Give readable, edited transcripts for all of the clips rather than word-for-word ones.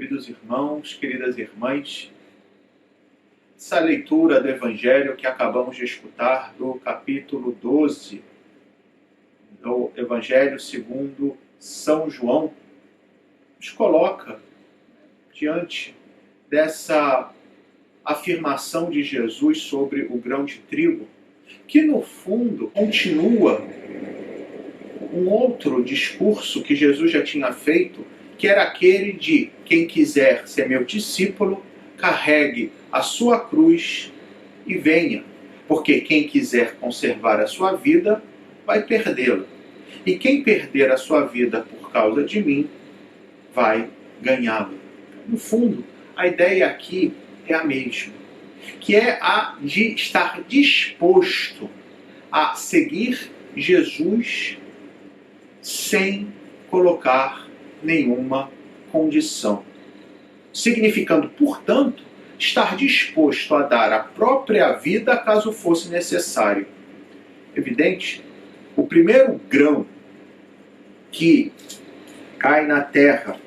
queridos irmãos, queridas irmãs. Essa leitura do Evangelho que acabamos de escutar, do capítulo 12, do Evangelho segundo São João, nos coloca diante dessa afirmação de Jesus sobre o grão de trigo, que no fundo continua um outro discurso que Jesus já tinha feito, que era aquele de: quem quiser ser meu discípulo, carregue a sua cruz e venha, porque quem quiser conservar a sua vida, vai perdê-la. E quem perder a sua vida por causa de mim, vai ganhá-la. No fundo, a ideia aqui é a mesma, que é a de estar disposto a seguir Jesus sem colocar nenhuma condição. Significando, portanto, estar disposto a dar a própria vida caso fosse necessário. Evidente, o primeiro grão que cai na terra,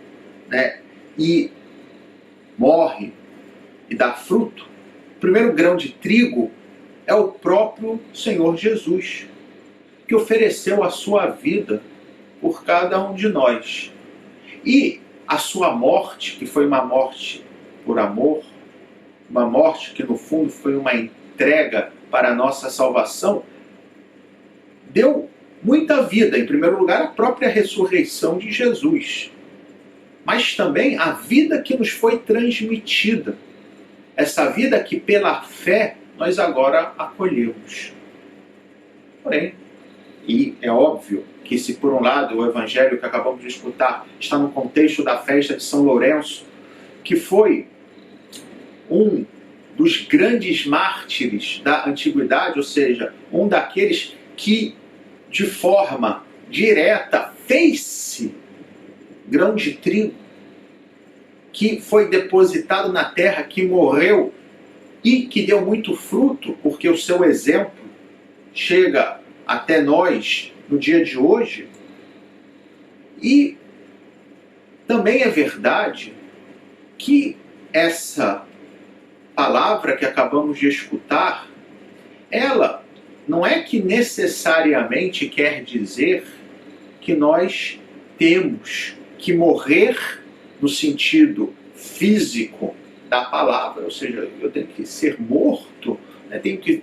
e morre e dá fruto, o primeiro grão de trigo é o próprio Senhor Jesus, que ofereceu a sua vida por cada um de nós. E a sua morte, que foi uma morte por amor, uma morte que no fundo foi uma entrega para a nossa salvação, deu muita vida. Em primeiro lugar, a própria ressurreição de Jesus, mas também a vida que nos foi transmitida, essa vida que pela fé nós agora acolhemos. Porém, e é óbvio que se por um lado o Evangelho que acabamos de escutar está no contexto da festa de São Lourenço, que foi um dos grandes mártires da antiguidade, ou seja, um daqueles que de forma direta fez-se grão de trigo, que foi depositado na terra, que morreu e que deu muito fruto, porque o seu exemplo chega até nós no dia de hoje. E também é verdade que essa palavra que acabamos de escutar, ela não é que necessariamente quer dizer que nós temos que morrer no sentido físico da palavra, ou seja, eu tenho que ser morto, tenho que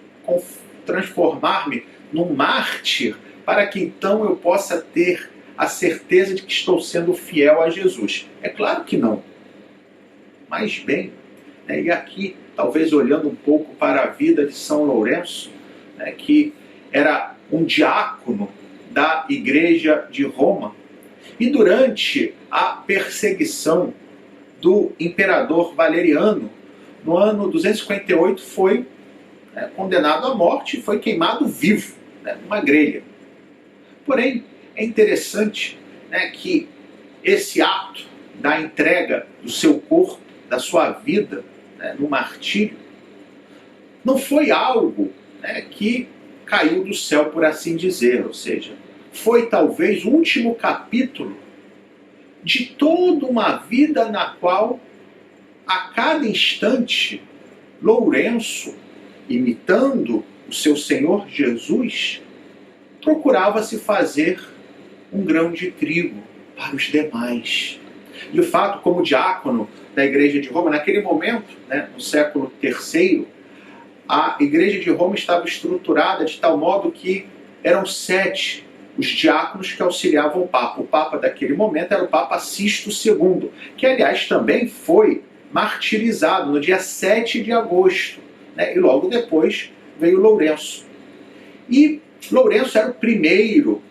transformar-me num mártir para que então eu possa ter a certeza de que estou sendo fiel a Jesus. É claro que não. Mas bem, e aqui, talvez olhando um pouco para a vida de São Lourenço, que era um diácono da Igreja de Roma, e durante a perseguição do imperador Valeriano, no ano 258, foi condenado à morte e foi queimado vivo, numa grelha. Porém, é interessante que esse ato da entrega do seu corpo, da sua vida, no martírio, não foi algo que caiu do céu, por assim dizer, ou seja, foi talvez o último capítulo de toda uma vida na qual, a cada instante, Lourenço, imitando o seu Senhor Jesus, procurava se fazer um grão de trigo para os demais. De fato, como diácono da Igreja de Roma, naquele momento, no século III, a Igreja de Roma estava estruturada de tal modo que eram 7 os diáconos que auxiliavam o Papa. O Papa daquele momento era o Papa Sisto II, que aliás também foi martirizado no dia 7 de agosto. E logo depois veio Lourenço. E Lourenço era o primeiro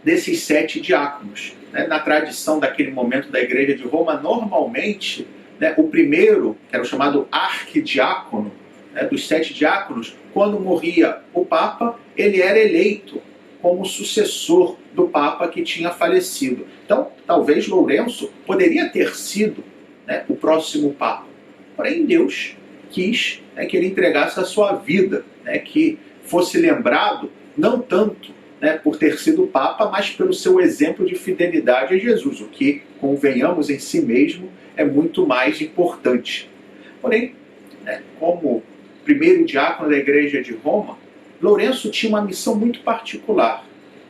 desses 7 diáconos. Na tradição daquele momento da Igreja de Roma, normalmente, o primeiro, que era o chamado arquidiácono, dos 7 diáconos, quando morria o Papa, ele era eleito como sucessor do Papa que tinha falecido. Então, talvez Lourenço poderia ter sido o próximo Papa. Porém, Deus quis que ele entregasse a sua vida, que fosse lembrado não tanto por ter sido Papa, mas pelo seu exemplo de fidelidade a Jesus, o que, convenhamos, em si mesmo é muito mais importante. Porém, né, como primeiro diácono da Igreja de Roma, Lourenço tinha uma missão muito particular,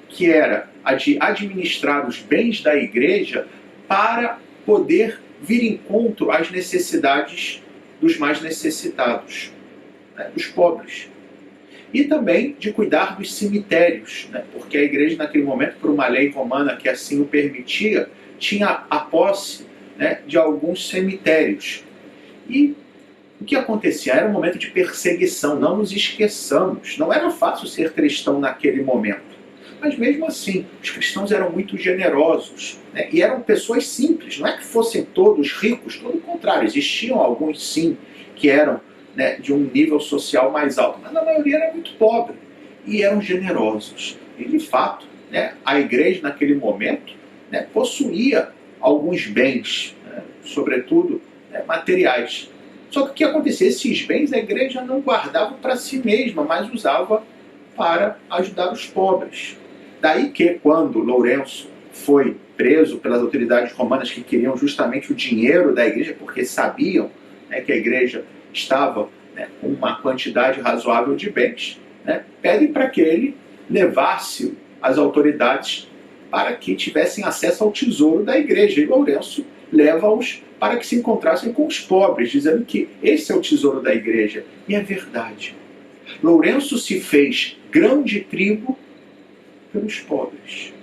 que era a de administrar os bens da igreja para poder vir em encontro às necessidades dos mais necessitados, né, dos pobres. E também de cuidar dos cemitérios, né, porque a igreja naquele momento, por uma lei romana que assim o permitia, tinha a posse, né, de alguns cemitérios. E o que acontecia? Era um momento de perseguição, não nos esqueçamos. Não era fácil ser cristão naquele momento. Mas mesmo assim, os cristãos eram muito generosos, né? E eram pessoas simples, não é que fossem todos ricos, pelo contrário, existiam alguns sim que eram, né, de um nível social mais alto, mas a maioria era muito pobre e eram generosos. E de fato, né, a igreja naquele momento, né, possuía alguns bens, né, sobretudo, né, materiais. Só que o que acontecia? Esses bens a igreja não guardava para si mesma, mas usava para ajudar os pobres. Daí que, quando Lourenço foi preso pelas autoridades romanas que queriam justamente o dinheiro da igreja, porque sabiam, né, que a igreja estava, né, com uma quantidade razoável de bens, né, pedem para que ele levasse as autoridades para que tivessem acesso ao tesouro da igreja. E Lourenço leva-os para que se encontrassem com os pobres, dizendo que esse é o tesouro da igreja. E é verdade. Lourenço se fez grão de trigo pelos pobres,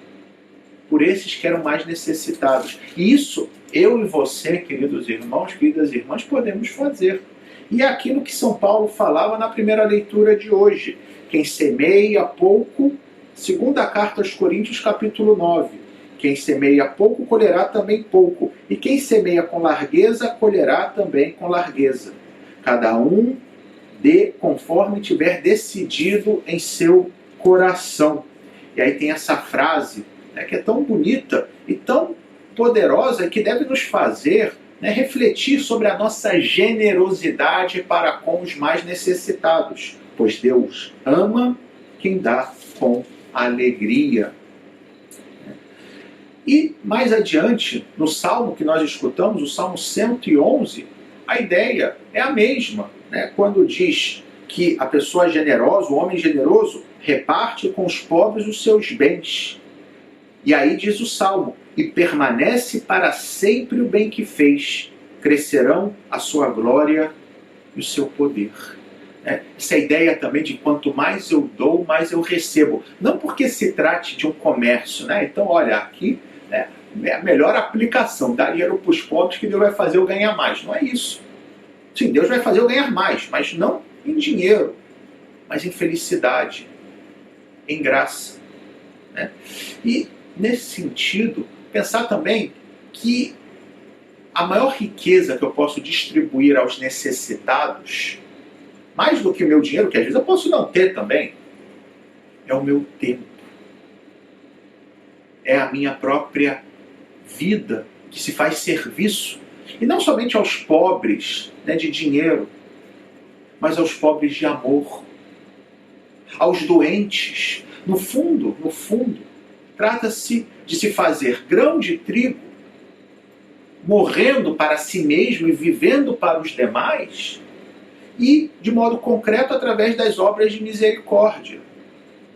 por esses que eram mais necessitados. E isso, eu e você, queridos irmãos, queridas irmãs, podemos fazer. E é aquilo que São Paulo falava na primeira leitura de hoje. Quem semeia pouco, segunda carta aos Coríntios, capítulo 9. Quem semeia pouco, colherá também pouco. E quem semeia com largueza, colherá também com largueza. Cada um dê conforme tiver decidido em seu coração. E aí tem essa frase, né, que é tão bonita e tão poderosa, que deve nos fazer, né, refletir sobre a nossa generosidade para com os mais necessitados. Pois Deus ama quem dá com alegria. E mais adiante, no Salmo que nós escutamos, o Salmo 111, a ideia é a mesma, né? Quando diz que a pessoa generosa, o homem generoso, reparte com os pobres os seus bens. E aí diz o Salmo, e permanece para sempre o bem que fez, crescerão a sua glória e o seu poder. Essa ideia também de quanto mais eu dou, mais eu recebo. Não porque se trate de um comércio, né? Então, olha, aqui, né, é a melhor aplicação, dar dinheiro para os pobres que Deus vai fazer eu ganhar mais. Não é isso. Sim, Deus vai fazer eu ganhar mais, mas não em dinheiro, mas em felicidade, em graça, né? E, nesse sentido, pensar também que a maior riqueza que eu posso distribuir aos necessitados, mais do que o meu dinheiro, que às vezes eu posso não ter também, é o meu tempo. É a minha própria vida que se faz serviço. E não somente aos pobres, né, de dinheiro, mas aos pobres de amor, aos doentes. No fundo, trata-se de se fazer grão de trigo, morrendo para si mesmo e vivendo para os demais, e, de modo concreto, através das obras de misericórdia.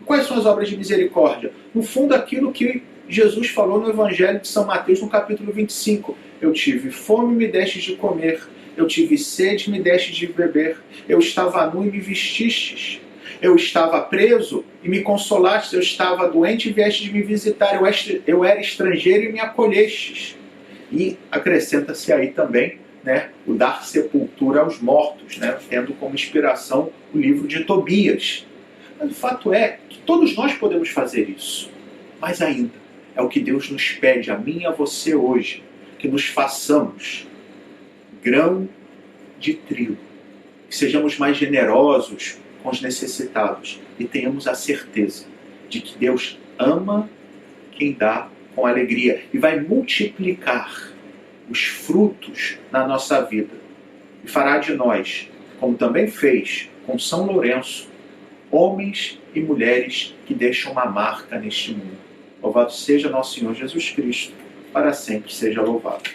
Quais são as obras de misericórdia? No fundo, aquilo que Jesus falou no Evangelho de São Mateus, no capítulo 25. Eu tive fome e me destes de comer. Eu tive sede e me destes de beber. Eu estava nu e me vestistes. Eu estava preso e me consolastes. Eu estava doente e viestes de me visitar. Eu era estrangeiro e me acolhestes. E acrescenta-se aí também, né, o dar sepultura aos mortos, né, tendo como inspiração o livro de Tobias. Mas o fato é que todos nós podemos fazer isso. Mais ainda, é o que Deus nos pede, a mim e a você hoje, que nos façamos grão de trigo, que sejamos mais generosos com os necessitados e tenhamos a certeza de que Deus ama quem dá com alegria e vai multiplicar os frutos na nossa vida e fará de nós, como também fez com São Lourenço, homens e mulheres que deixam uma marca neste mundo. Louvado seja nosso Senhor Jesus Cristo, para sempre seja louvado.